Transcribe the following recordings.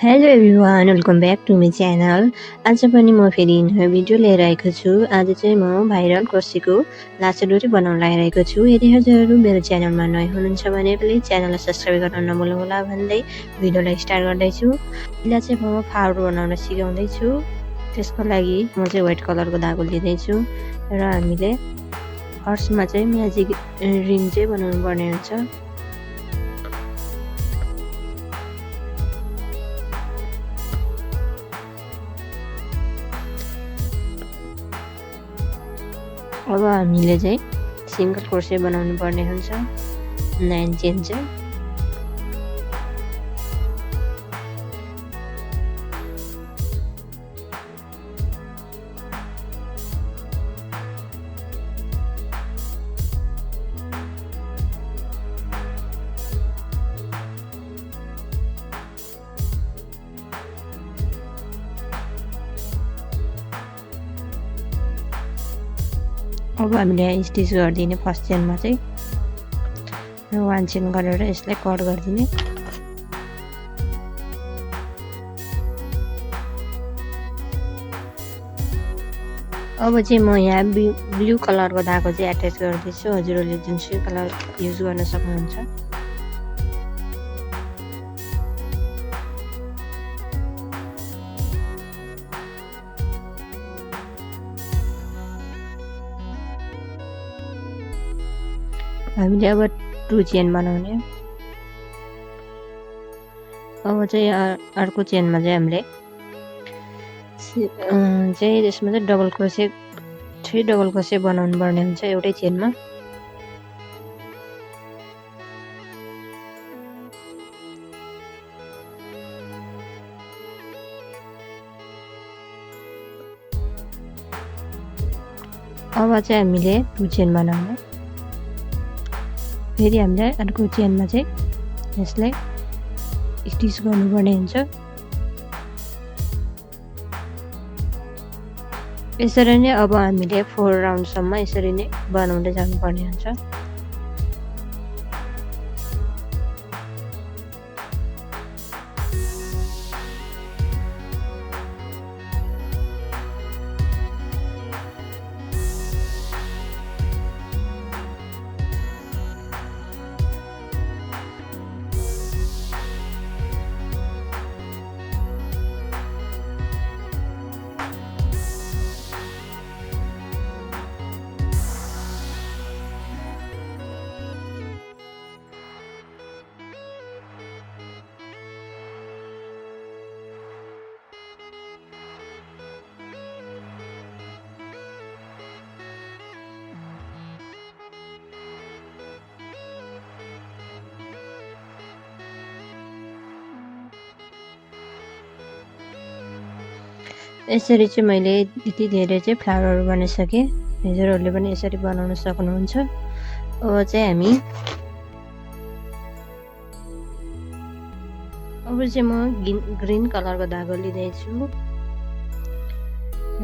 Hello everyone, welcome back to my channel. आज पनि म फेरि नयाँ भिडियो लिएर आएको छु। आज चाहिँ म भाइरल क्रोसेको लाछा डोरी बनाउन लगाइरहेको छु। यदि हजुरहरू मेरो च्यानलमा नयाँ हुनुहुन्छ भने प्लिज च्यानललाई सब्सक्राइब गर्न नभुल्नुहोला भन्दै भिडियोलाई स्टार्ट गर्दैछु। यसलाई चाहिँ म फाउडर बनाउन सिकाउँदैछु। त्यसको लागि म चाहिँ व्हाइट कलरको धागो लिँदैछु र हामीले फर्स्टमा चाहिँ म्याजिक रिङ चाहिँ बनाउनु पर्ने हुन्छ। अब हामीले चाहिँ सिंगल क्रोसे बनाउनु पर्ने हुन्छ 9 चेन चाहिँ। अब हामीले स्टिच गरिदिने फर्स्ट चेनमा चाहिँ 1 चेन गरेर यसलाई कट गरिदिने। अब चाहिँ म यहाँ ब्लू कलरको धागो चाहिँ एट्याच गर्दैछु। हजुरहरूले जुनसुकै कलर युज गर्न सक्नुहुन्छ। हामीले अब 2 चेन बनाउने। अब चाहिँ अर्को चेनमा चाहिँ हामीले चाहिँ त्यसमा चाहिँ डबल क्रोसे 3 डबल क्रोसे बनाउनु पर्ने हुन्छ एउटै चेनमा। अब चाहिँ हामीले 2 चेन बनाउने। फेरि हामीले अर्को चेनमा चाहिँ यसलाई स्टिच गर्नुपर्ने हुन्छ। यसरी नै अब हामीले 4 राउन्डसम्म यसरी नै बनाउँदै जानुपर्ने हुन्छ। यसरी चाहिँ मैले यति धेरै चाहिँ फ्लावरहरू बनाइसकेँ। हजुरहरूले पनि यसरी बनाउन सक्नुहुन्छ। अब चाहिँ म ग्रीन कलरको धागो लिँदैछु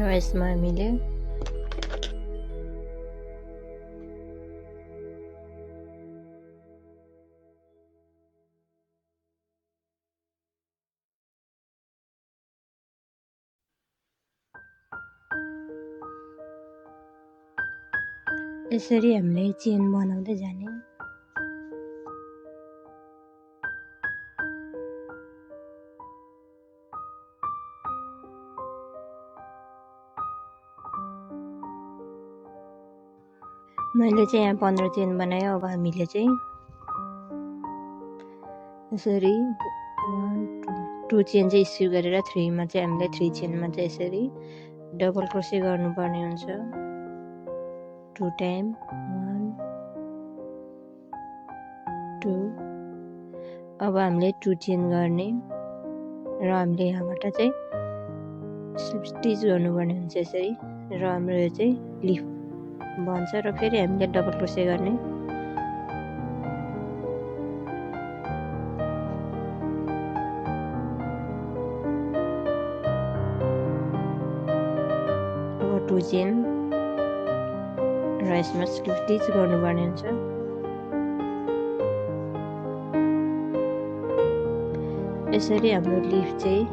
र यसमा हामीले यसरी हामीले चेन बनाउँदै जाने। मैले चाहिँ यहाँ 15 चेन बनाएँ। अब हामीले चाहिँ यसरी 2 चेन चाहिँ स्किप गरेर 3 मा चाहिँ हामीले 3 चेनमा चाहिँ यसरी डबल क्रोसे गर्नुपर्ने हुन्छ। 2 टाइम 1 2। अब हामीले 2 चेन गर्ने र हामीले यहाँबाट चाहिँ स्टिच गर्नुपर्ने हुन्छ यसरी र हाम्रो यो चाहिँ लिफ बन्छ र फेरि हामीले डबल क्रोसे गर्ने। अब 2 चेन र यसमा स्टिच गर्नुपर्ने हुन्छ। यसरी हाम्रो लिफ चाहिँ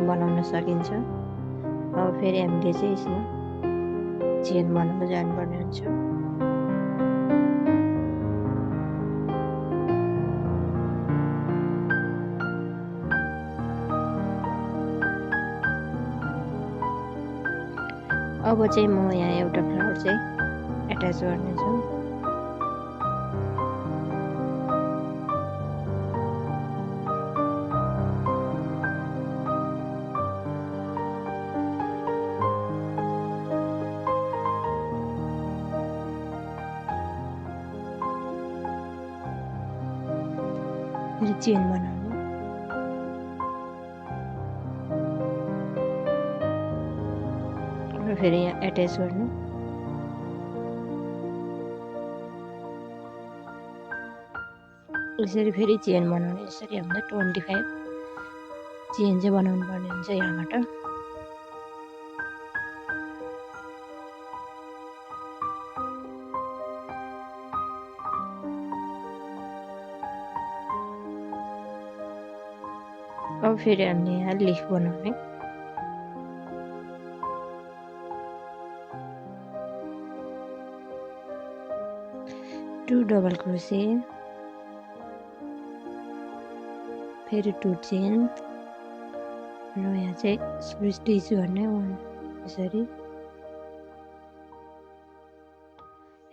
बनाउन सकिन्छ। अब फेरि हामीले चाहिँ यसमा चेन बनाउन जानुपर्ने हुन्छ। अब चाहिँ म यहाँ एउटा फ्लावर चाहिँ एट्याच गर्नेछु। फेरि चेन बनाउने। र फेरि यहाँ एट्याच गर्नु। यसरी फेरि चेन बनाउने। यसरी हामीलाई 25 चेन चाहिँ बनाउनु पर्ने हुन्छ यहाँबाट। अब फेरि हामीले यहाँ लिफ बनाउने। टू डबल क्रोसे, फेरि 2 चेन र यहाँ चाहिँ स्लिप स्टिच गर्ने 1 यसरी।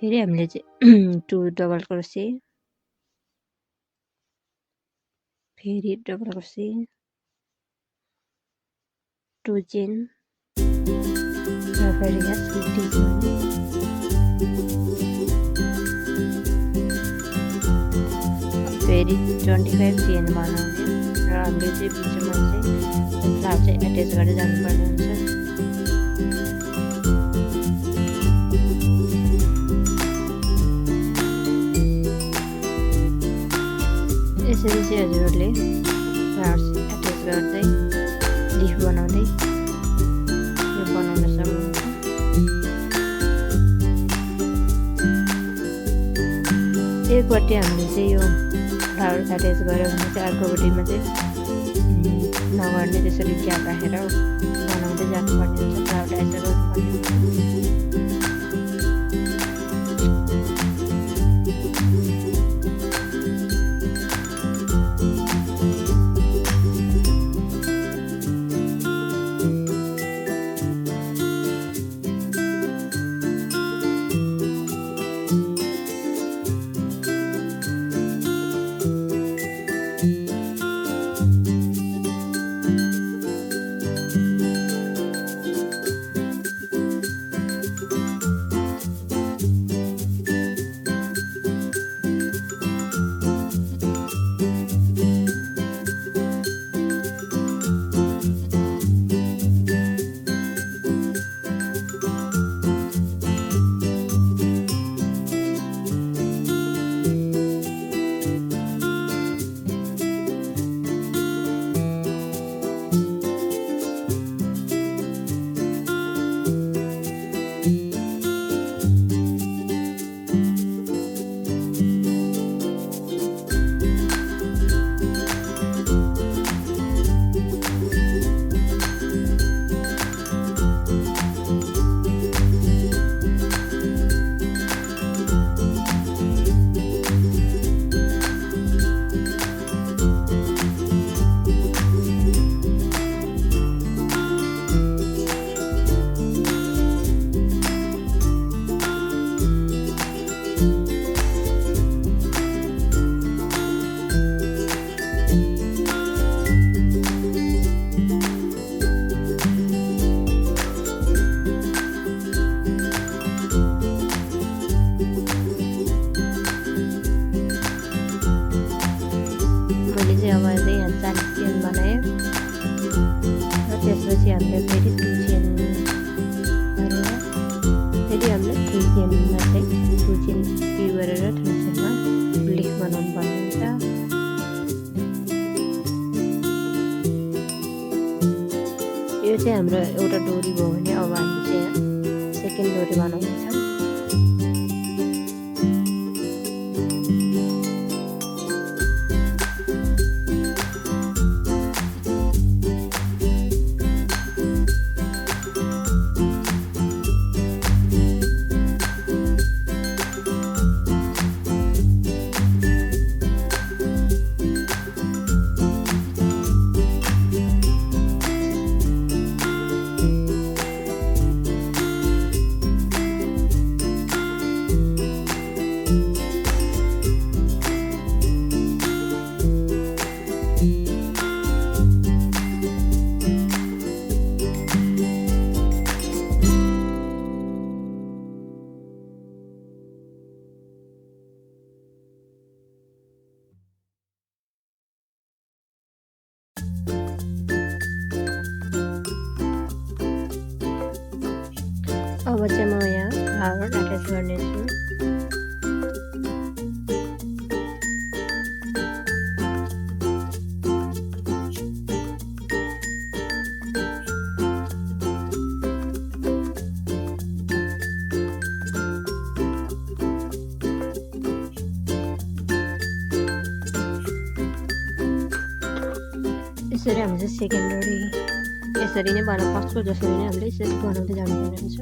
फेरि हामीले चाहिँ 2 डबल क्रोसे, फेरि डबल क्रोसे, 2 चेन र फेरि यहाँ स्लिप स्टिच गर्ने। फेरि 25 चेन बनाउने र हामीले चाहिँ बिचमा चाहिँ फ्लावर चाहिँ एट्याच गर्दै जानुपर्ने हुन्छ। यसरी चाहिँ हजुरहरूले फ्लावर्स एट्याच गर्दै लिफ बनाउँदै यो बनाउन सक्नुहुन्छ। एकपट्टि हामीले चाहिँ यो फ्लावर एट्याच गऱ्यो भने चाहिँ अर्कोपट्टिमा चाहिँ नगर्ने, त्यसरी ग्याप राखेर बनाउँदै जानुपर्ने हुन्छ। फ्लावर एट्याच गर्नुपर्ने हुन्छ। त्यसपछि हामीले फेरि 2 चेन गरेर फेरि हामीले 3 चेनमा चाहिँ 2 चेन स्क्यु गरेर 3 चेनमा लिफ बनाउनु पर्ने हुन्छ। यो चाहिँ हाम्रो एउटा डोरी भयो भने अब हामी चाहिँ सेकेन्ड डोरी बनाउनेछौँ। फ्लावर अट्याच गर्नेछु। यसरी हामीले सेकेन्ड डोरी यसरी नै फर्स्टको जसरी नै हामीले यसरी बनाउँदै जानुपर्ने हुन्छ।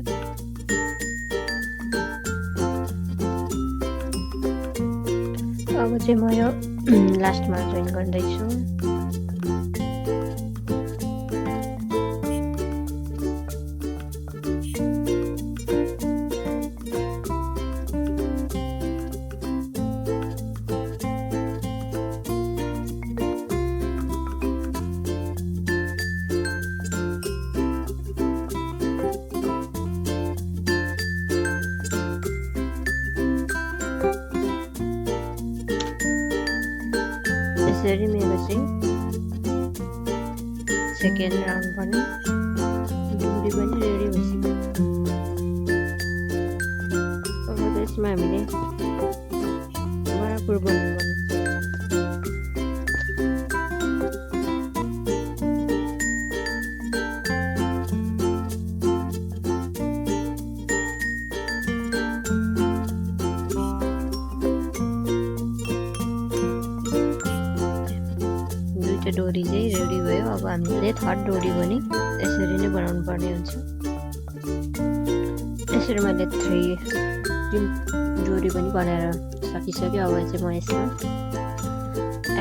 अब चाहिँ म यो लास्टमा जोइन गर्दैछु। यसरी मेरो चाहिँ सेकेन्ड राउन्ड पनि डोरी पनि रेडी भइसक्यो। अब त्यसमा हामीले बराबर बनाउनुपर्ने। डोरी चाहिँ रेडी भयो। अब हामीले थर्ड डोरी पनि यसरी नै बनाउनु पर्ने हुन्छ। यसरी मैले 3 डोरी पनि बनाएर सकिसक्यो। अब चाहिँ म यसमा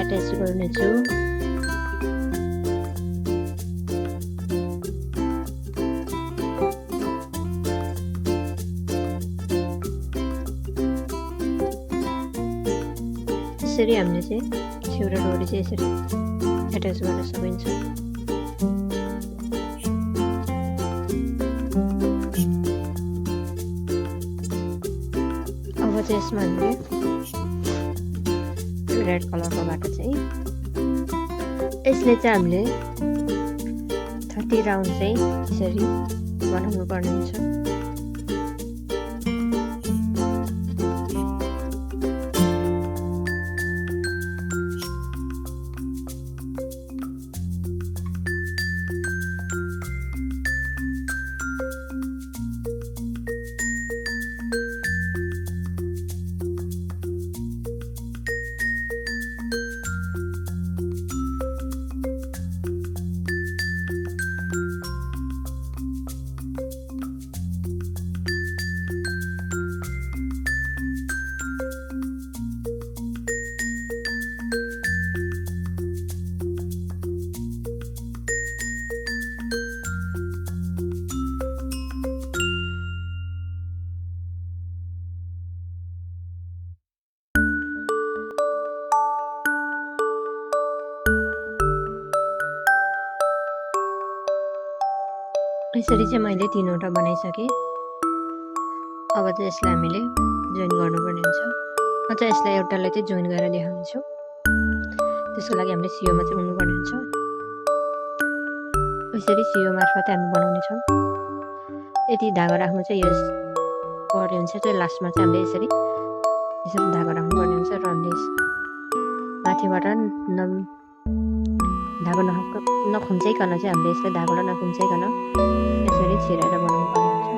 एट्याच गर्नेछु। यसरी हामीले चाहिँ एउटा डोरी चाहिँ यसरी एट्याच गर्न सकिन्छ। अब चाहिँ यसमा हामीले रेड कलरको बाटो चाहिँ यसले चाहिँ हामीले 30 राउन्ड चाहिँ यसरी बनाउनु पर्ने हुन्छ। यसरी चाहिँ मैले 3वटा बनाइसकेँ। अब चाहिँ यसलाई हामीले जोइन गर्नुपर्ने हुन्छ। म चाहिँ यसलाई एउटालाई चाहिँ जोइन गरेर देखाउँछु। त्यसको लागि हामीले सियोमा चाहिँ उड्नुपर्ने हुन्छ। यसरी सियो मार्फत हामी बनाउनेछौँ। यति धागो राख्नु चाहिँ यस पर्ने हुन्छ। चाहिँ लास्टमा चाहिँ हामीले यसरी धागो राख्नुपर्ने हुन्छ र हामीले माथिबाट धागो नखुम्चाइकन चाहिँ हामीले यसलाई धागोलाई नखुम्चाइकन यसरी छिराएर बनाउनु पर्ने हुन्छ।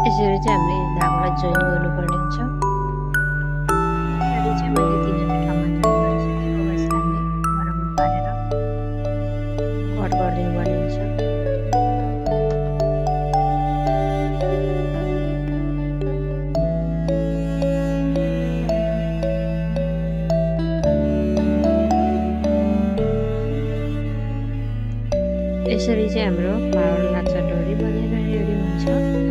यसरी चाहिँ हामीले धागोलाई जोइन गर्नुपर्ने हुन्छ। यसरी चाहिँ मैले 3 ठाउँमा जोइन गरिसकेँ। अब यसलाई यसरी चाहिँ हाम्रो फ्लावर लाछा डोरी बनेर रेडी हुन्छ।